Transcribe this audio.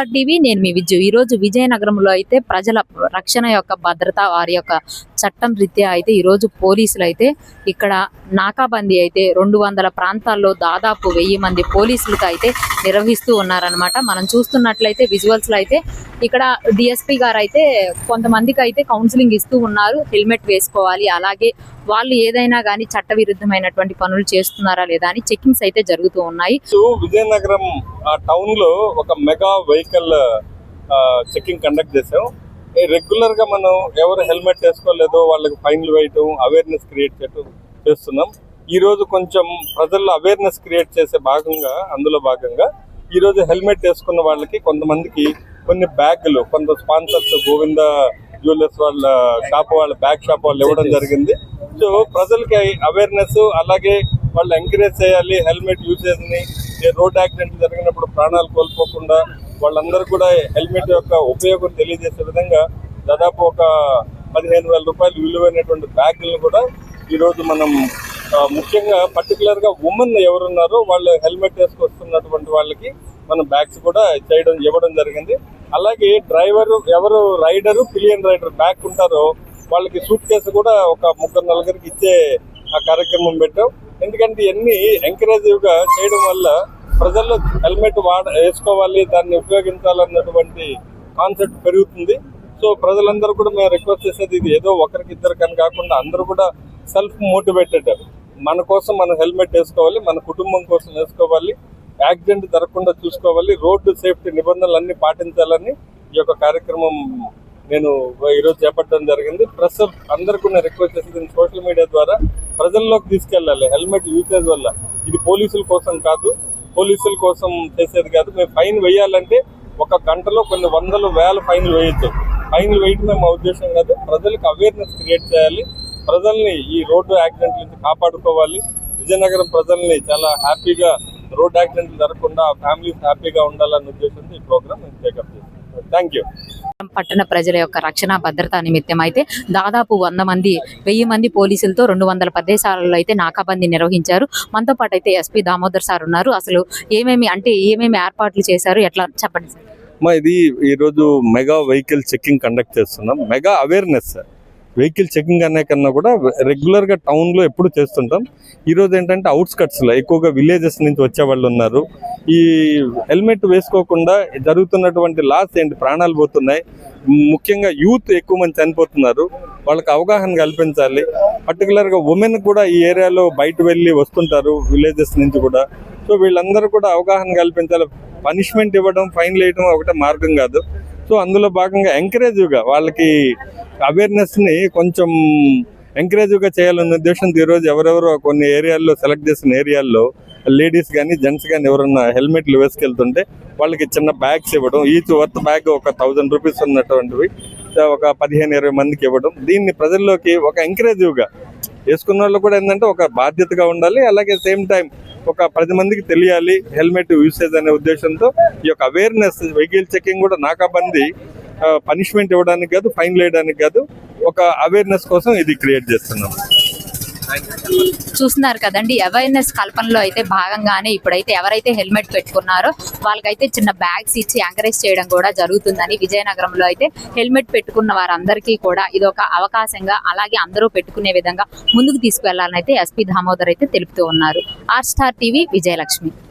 Star TV నేను మీ విజయ్। ఈ రోజు విజయనగరంలో అయితే ప్రజల రక్షణ యొక్క భద్రత వారి యొక్క చట్టం రీత్యా అయితే ఈ రోజు పోలీసులు అయితే ఇక్కడ నాకాబందీ అయితే 200 ప్రాంతాల్లో దాదాపు 1000 మంది పోలీసులకు అయితే నిర్వహిస్తూ ఉన్నారన్నమాట। మనం చూస్తున్నట్లయితే విజువల్స్ లో అయితే ఇక్కడ డిఎస్పీ గారు అయితే కొంతమందికి అయితే కౌన్సిలింగ్ ఇస్తూ ఉన్నారు, హెల్మెట్ వేసుకోవాలి, అలాగే వాళ్ళు ఏదైనా గానీ చట్టవిరుద్ధమైనటువంటి పనులు చేస్తున్నారా లేదా అని చెకింగ్స్ అయితే జరుగుతూ ఉన్నాయి। విజయనగరం టౌన్ లో ఒక మెగా వెహికల్ చెకింగ్ కండక్ట్ చేసాం। రెగ్యులర్ గా మనం ఎవరు హెల్మెట్ వేసుకోలేదో వాళ్ళకి ఫైన్లు వేయటం, అవేర్నెస్ క్రియేట్ చేయటం చేస్తున్నాం। ఈ రోజు కొంచెం ప్రజల్లో అవేర్నెస్ క్రియేట్ చేసే అందులో భాగంగా ఈ రోజు హెల్మెట్ వేసుకున్న వాళ్ళకి కొంతమందికి కొన్ని బ్యాగులు, కొంత స్పాన్సర్స్ గోవింద జ్యువెలర్స్ వాళ్ళ షాప్ వాళ్ళ బ్యాగ్ షాప్ వాళ్ళు ఇవ్వడం జరిగింది। సో ప్రజలకి అవేర్నెస్, అలాగే వాళ్ళు ఎంకరేజ్ చేయాలి హెల్మెట్ యూసేజ్ ని। రోడ్ యాక్సిడెంట్ జరిగినప్పుడు ప్రాణాలు కోల్పోకుండా వాళ్ళందరూ కూడా హెల్మెట్ యొక్క ఉపయోగం తెలియజేసే విధంగా దాదాపు ఒక 15,000 రూపాయలు విలువైనటువంటి బ్యాగులను కూడా ఈరోజు మనం ముఖ్యంగా పర్టికులర్ గా ఉమెన్ ఎవరున్నారో వాళ్ళు హెల్మెట్ వేసుకొస్తున్నటువంటి వాళ్ళకి మనం బ్యాగ్స్ కూడా ఇవ్వడం జరిగింది। అలాగే డ్రైవర్ ఎవరు రైడరు, పిలియన్ రైడర్ బ్యాగ్ ఉంటారో వాళ్ళకి సూట్ కేసు కూడా ఒక 3-4 ఇచ్చే ఆ కార్యక్రమం పెట్టాం। ఎందుకంటే ఇవన్నీ ఎంకరేజివ్ గా చేయడం వల్ల ప్రజల్లో హెల్మెట్ వేసుకోవాలి, దాన్ని ఉపయోగించాలన్నటువంటి కాన్సెప్ట్ పెరుగుతుంది। సో ప్రజలందరూ కూడా మేము రిక్వెస్ట్ చేసేది ఇది ఏదో ఒకరికి ఇద్దరికని కాకుండా అందరూ కూడా సెల్ఫ్ మోటివేటెడ్, మన కోసం మనం హెల్మెట్ వేసుకోవాలి, మన కుటుంబం కోసం వేసుకోవాలి, యాక్సిడెంట్ జరగకుండా చూసుకోవాలి, రోడ్డు సేఫ్టీ నిబంధనలు అన్ని పాటించాలని ఈ యొక్క కార్యక్రమం నేను ఈరోజు చేపట్టడం జరిగింది। ప్రెస్ అందరికీ నేను రిక్వెస్ట్ చేసి సోషల్ మీడియా ద్వారా ప్రజల్లోకి తీసుకెళ్ళాలి। హెల్మెట్ యూసేజ్ వల్ల ఇది పోలీసుల కోసం కాదు, పోలీసుల కోసం చేసేది కాదు। మేము ఫైన్ వేయాలంటే ఒక గంటలో కొన్ని 100,000 ఫైన్లు వేయచ్చు। ఫైన్లు వేయటమే మా ఉద్దేశం కాదు, ప్రజలకు అవేర్నెస్ క్రియేట్ చేయాలి, ప్రజల్ని ఈ రోడ్డు యాక్సిడెంట్ నుంచి కాపాడుకోవాలి। విజయనగరం ప్రజల్ని చాలా హ్యాపీగా రోడ్ యాక్సిడెంట్లు జరగకుండా ఫ్యామిలీస్ హ్యాపీగా ఉండాలన్న ఉద్దేశంతో ఈ ప్రోగ్రామ్ నేను టేకప్ చేస్తాను। Thank you. పట్టణ ప్రజల యొక్క రక్షణ భద్రత నిమిత్తం అయితే దాదాపు 1000 మంది పోలీసులతో 200 ప్రదేశాలలో అయితే నాకాబందీ నిర్వహించారు। మనతో పాటు అయితే ఎస్పీ దామోదర్ సార్ ఉన్నారు। అసలు ఏమేమి ఏర్పాట్లు చేశారు, ఎట్లా చెప్పండి సార్? ఇది ఈరోజు మెగా వెహికల్ చెకింగ్ కండక్ట్ చేస్తున్నాం। మెగా అవేర్నెస్ వెహికల్ చెకింగ్ అనే కన్నా కూడా రెగ్యులర్ గా టౌన్ లో ఎప్పుడు చేస్తుంటాం। ఈ రోజు ఏంటంటే అవుట్స్కట్స్ లో ఎక్కువగా విలేజెస్ నుంచి వచ్చే వాళ్ళు ఉన్నారు। ఈ హెల్మెట్ వేసుకోకుండా జరుగుతున్నటువంటి లాస్ ఏంటి, ప్రాణాలు పోతున్నాయి, ముఖ్యంగా యూత్ ఎక్కువ మంది చనిపోతున్నారు, వాళ్ళకి అవగాహన కల్పించాలి। పర్టికులర్ గా ఉమెన్ కూడా ఈ ఏరియాలో బయట వెళ్ళి వస్తుంటారు విలేజెస్ నుంచి కూడా। సో వీళ్ళందరూ కూడా అవగాహన కల్పించాలి। పనిష్మెంట్ ఇవ్వడం, ఫైన్లు వేయడం ఒకటే మార్గం కాదు। సో అందులో భాగంగా ఎంకరేజివ్గా వాళ్ళకి అవేర్నెస్ ని కొంచెం ఎంకరేజివ్గా చేయాలన్న ఉద్దేశంతో ఈరోజు ఎవరెవరో కొన్ని ఏరియాల్లో సెలెక్ట్ చేసిన ఏరియాల్లో లేడీస్ కానీ జెంట్స్ కానీ ఎవరన్నా హెల్మెట్లు వేసుకెళ్తుంటే వాళ్ళకి చిన్న బ్యాగ్స్ ఇవ్వడం, ఈచ్ వర్త్ బ్యాగ్ ఒక 1000 రూపీస్ ఉన్నటువంటివి ఒక 15-20 మందికి ఇవ్వడం, దీన్ని ప్రజల్లోకి ఒక ఎంకరేజివ్గా వేసుకున్న వాళ్ళు కూడా ఏంటంటే ఒక బాధ్యతగా ఉండాలి, అలాగే సేమ్ టైం ఒక 10 మందికి తెలియాలి హెల్మెట్ యూసేజ్ అనే ఉద్దేశంతో ఈ యొక్క అవేర్నెస్ వెహికల్ చెకింగ్ కూడా నాకాబందీ పనిష్మెంట్ ఇవ్వడానికి కాదు, ఫైన్ వేయడానికి కాదు, ఒక అవేర్నెస్ కోసం ఇది క్రియేట్ చేస్తున్నాం। చూస్తున్నారు కదండి, అవేర్నెస్ కల్పనలో అయితే భాగంగానే ఇప్పుడైతే ఎవరైతే హెల్మెట్ పెట్టుకున్నారో వాళ్ళకైతే చిన్న బ్యాగ్స్ ఇచ్చి ఎంకరేజ్ చేయడం కూడా జరుగుతుందని విజయనగరంలో అయితే హెల్మెట్ పెట్టుకున్న వారందరికీ కూడా ఇది ఒక అవకాశంగా, అలాగే అందరూ పెట్టుకునే విధంగా ముందుకు తీసుకువెళ్లాలని అయితే ఎస్పీ దామోదర్ అయితే తెలుపుతూ ఉన్నారు। R star TV, Vijayalakshmi.